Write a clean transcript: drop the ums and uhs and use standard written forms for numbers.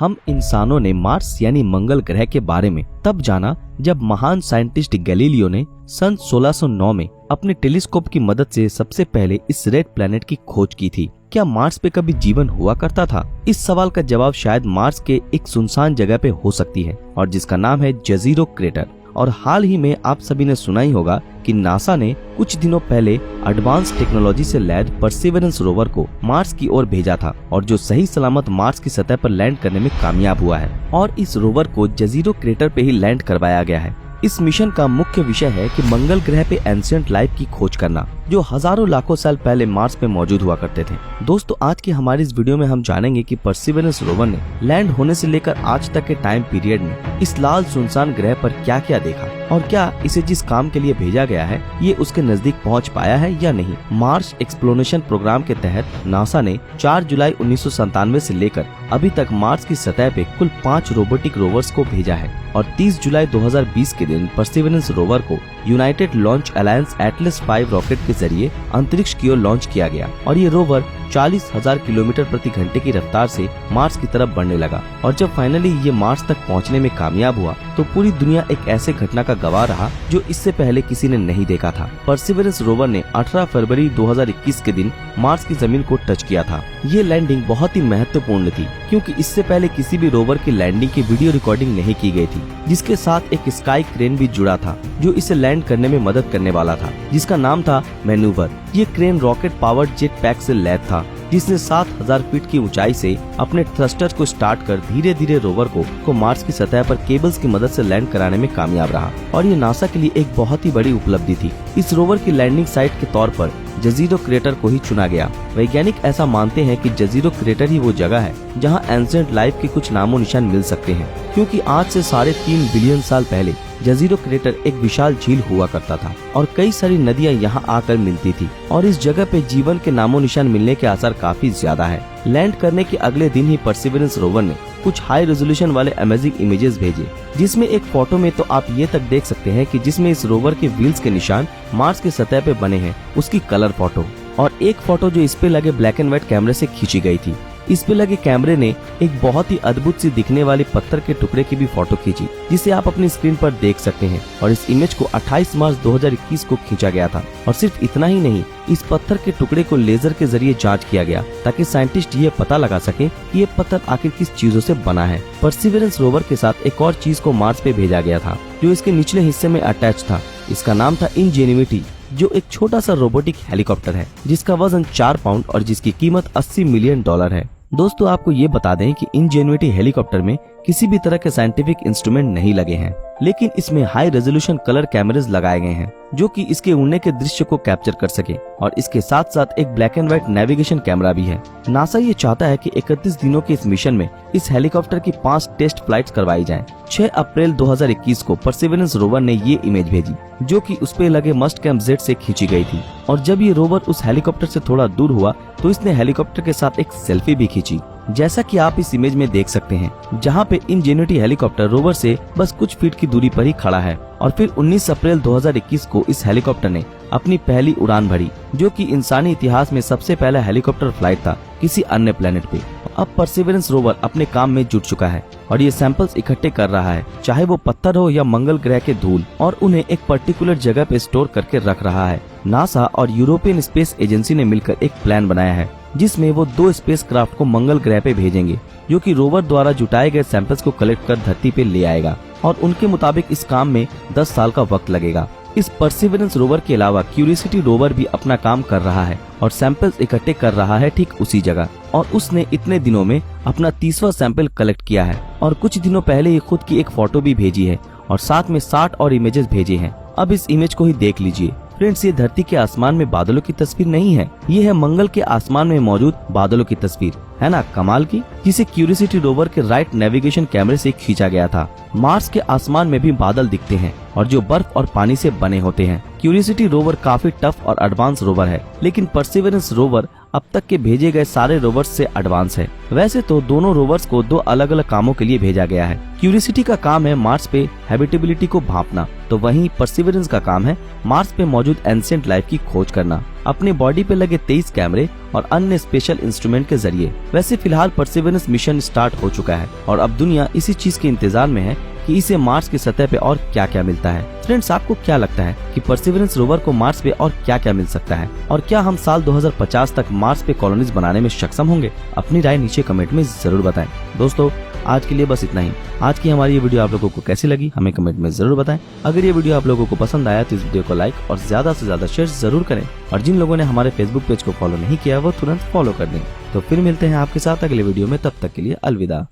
हम इंसानों ने मार्स यानी मंगल ग्रह के बारे में तब जाना जब महान साइंटिस्ट गैलीलियो ने सन 1609 में अपने टेलीस्कोप की मदद से सबसे पहले इस रेड प्लैनेट की खोज की थी। क्या मार्स पे कभी जीवन हुआ करता था? इस सवाल का जवाब शायद मार्स के एक सुनसान जगह पे हो सकती है और जिसका नाम है जजीरो क्रेटर। और हाल ही में आप सभी ने सुना ही होगा कि नासा ने कुछ दिनों पहले एडवांस टेक्नोलॉजी से लैद परसिवरेंस रोवर को मार्स की ओर भेजा था और जो सही सलामत मार्स की सतह पर लैंड करने में कामयाब हुआ है और इस रोवर को जजीरो क्रेटर पे ही लैंड करवाया गया है। इस मिशन का मुख्य विषय है कि मंगल ग्रह पे एंशिएंट लाइफ की खोज करना जो हजारों लाखों साल पहले मार्स पे मौजूद हुआ करते थे। दोस्तों, आज की हमारी इस वीडियो में हम जानेंगे कि परसिवरेंस रोवर ने लैंड होने से लेकर आज तक के टाइम पीरियड में इस लाल सुनसान ग्रह पर क्या क्या देखा और क्या इसे जिस काम के लिए भेजा गया है ये उसके नजदीक पहुंच पाया है या नहीं। मार्स एक्सप्लोरेशन प्रोग्राम के तहत नासा ने 4 जुलाई 1997 से लेकर अभी तक मार्स की सतह पे कुल 5 रोबोटिक रोवर्स को भेजा है और 30 जुलाई 2020 के दिन परसिवरेंस रोवर को United launch alliance Atlas 5 rocket के जरिए अंतरिक्ष की ओर लॉन्च किया गया और ये रोवर 40,000 किलोमीटर प्रति घंटे की रफ्तार से मार्स की तरफ बढ़ने लगा और जब फाइनली ये मार्स तक पहुंचने में कामयाब हुआ तो पूरी दुनिया एक ऐसे घटना का गवाह रहा जो इससे पहले किसी ने नहीं देखा था। परसिवरेंस रोवर ने 18 फरवरी 2021 के दिन मार्स की जमीन को टच किया था। ये लैंडिंग बहुत ही महत्वपूर्ण थी क्योंकि इससे पहले किसी भी रोवर की लैंडिंग की वीडियो रिकॉर्डिंग नहीं की गई थी, जिसके साथ एक स्काई क्रेन भी जुड़ा था जो इसे लैंड करने में मदद करने वाला था, जिसका नाम था मैन्यूवर। ये crane rocket powered jet pack से लैद था जिसने 7,000 फीट की ऊंचाई से अपने थ्रस्टर को स्टार्ट कर धीरे धीरे रोवर को मार्स की सतह पर केबल्स की मदद से लैंड कराने में कामयाब रहा और ये नासा के लिए एक बहुत ही बड़ी उपलब्धि थी। इस रोवर की लैंडिंग साइट के तौर पर जजीरो क्रेटर को ही चुना गया। वैज्ञानिक ऐसा मानते हैं कि जजीरो क्रेटर ही वो जगह है जहां एंशिएंट लाइफ के कुछ नामो निशान मिल सकते हैं, क्योंकि आज से 3.5 बिलियन साल पहले जजीरो क्रेटर एक विशाल झील हुआ करता था और कई सारी नदियां यहां आकर मिलती थी और इस जगह पे जीवन के नामो निशान मिलने के आसार काफी ज्यादा है। लैंड करने के अगले दिन ही परसिवरेंस रोवर ने कुछ हाई रेजोल्यूशन वाले अमेजिंग इमेजेस भेजे, जिसमें एक फोटो में तो आप ये तक देख सकते हैं कि जिसमें इस रोवर के व्हील्स के निशान मार्स के सतह पे बने हैं, उसकी कलर फोटो, और एक फोटो जो इस पे लगे ब्लैक एंड व्हाइट कैमरे से खींची गई थी। इस पे लगे कैमरे ने एक बहुत ही अद्भुत सी दिखने वाली पत्थर के टुकड़े की भी फोटो खींची, जिसे आप अपनी स्क्रीन पर देख सकते हैं। और इस इमेज को 28 मार्च 2021 को खींचा गया था और सिर्फ इतना ही नहीं, इस पत्थर के टुकड़े को लेजर के जरिए जांच किया गया ताकि साइंटिस्ट ये पता लगा सके कि ये पत्थर आखिर किस चीजों से बना है। परसिवरेंस रोवर के साथ एक और चीज को मार्स पे भेजा गया था जो इसके निचले हिस्से में अटैच था। इसका नाम था इंजेन्युइटी, जो एक छोटा सा रोबोटिक हेलीकॉप्टर है जिसका वजन 4 पाउंड और जिसकी कीमत $80 मिलियन है। दोस्तों, आपको ये बता दें कि इंजेन्युइटी हेलीकॉप्टर में किसी भी तरह के साइंटिफिक इंस्ट्रूमेंट नहीं लगे हैं, लेकिन इसमें हाई रेजोल्यूशन कलर कैमरेज लगाए गए हैं जो कि इसके उड़ने के दृश्य को कैप्चर कर सके और इसके साथ साथ एक black and white navigation camera भी है। नासा ये चाहता है कि 31 दिनों के इस मिशन में इस हेलीकॉप्टर की 5 टेस्ट फ्लाइट्स करवाई जाएं। 6 अप्रैल 2021 को परसिवरेंस रोवर ने ये इमेज भेजी जो कि उस पे लगे मस्ट कैम्प जेट से खींची गई थी और जब ये रोवर उस हेलीकॉप्टर से थोड़ा दूर हुआ तो इसने हेलीकॉप्टर के साथ एक सेल्फी भी खींची, जैसा कि आप इस इमेज में देख सकते हैं, जहां पे इंजेन्युइटी हेलीकॉप्टर रोवर से बस कुछ फीट की दूरी पर ही खड़ा है। और फिर 19 अप्रैल 2021 को इस हेलीकॉप्टर ने अपनी पहली उड़ान भरी, जो कि इंसानी इतिहास में सबसे पहला हेलीकॉप्टर फ्लाइट था किसी अन्य प्लेनेट पे। अब परसिवरेंस रोवर अपने काम में जुट चुका है और ये सैंपल्स इकट्ठे कर रहा है, चाहे वो पत्थर हो या मंगल ग्रह के धूल, और उन्हें एक पर्टिकुलर जगह पे स्टोर करके रख रहा है। नासा और यूरोपियन स्पेस एजेंसी ने मिलकर एक प्लान बनाया है जिसमें वो 2 स्पेसक्राफ्ट को मंगल ग्रह पे भेजेंगे जो कि रोवर द्वारा जुटाए गए सैंपल्स को कलेक्ट कर धरती पे ले आएगा और उनके मुताबिक इस काम में 10 साल का वक्त लगेगा। इस परसिवरेंस रोवर के अलावा क्यूरियोसिटी रोवर भी अपना काम कर रहा है और सैंपल्स इकट्ठे कर रहा है ठीक उसी जगह, और उसने इतने दिनों में अपना 30वां सैंपल कलेक्ट किया है और कुछ दिनों पहले ही खुद की एक फोटो भी भेजी है और साथ में 60 और इमेजेस भेजे हैं। अब इस इमेज को ही देख लीजिए फ्रेंड्स, ये धरती के आसमान में बादलों की तस्वीर नहीं है, ये है मंगल के आसमान में मौजूद बादलों की तस्वीर, है ना कमाल की, जिसे क्यूरियोसिटी रोवर के राइट नेविगेशन कैमरे से खींचा गया था। मार्स के आसमान में भी बादल दिखते हैं और जो बर्फ और पानी से बने होते हैं। क्यूरियोसिटी रोवर काफी टफ और एडवांस रोवर है, लेकिन परसिवरेंस रोवर अब तक के भेजे गए सारे रोवर्स से एडवांस है। वैसे तो दोनों रोवर्स को 2 अलग अलग कामों के लिए भेजा गया है। क्यूरियोसिटी का काम है मार्स पे हैबिटेबिलिटी को भांपना, तो वहीं परसिवरेंस का काम है मार्स पे मौजूद एंशिएंट लाइफ की खोज करना। अपने बॉडी पे लगे 23 कैमरे और अन्य स्पेशल इंस्ट्रूमेंट के जरिए। वैसे फिलहाल परसिवरेंस मिशन स्टार्ट हो चुका है और अब दुनिया इसी चीज के इंतजार में है कि इसे मार्स की सतह पे और क्या क्या मिलता है। फ्रेंड्स, आपको क्या लगता है कि परसिवरेंस रोवर को मार्स पे और क्या क्या मिल सकता है और क्या हम साल 2050 तक मार्स पे कॉलोनीज बनाने में सक्षम होंगे? अपनी राय नीचे कमेंट में जरूर बताएं। दोस्तों, आज के लिए बस इतना ही। आज की हमारी ये वीडियो आप लोगों को कैसी लगी हमें कमेंट में जरूर बताएं। अगर ये वीडियो आप लोगों को पसंद आया तो इस वीडियो को लाइक और ज्यादा से ज्यादा शेयर जरूर करें और जिन लोगों ने हमारे फेसबुक पेज को फॉलो नहीं किया वो तुरंत फॉलो कर दें। तो फिर मिलते हैं आपके साथ अगले वीडियो में, तब तक के लिए अलविदा।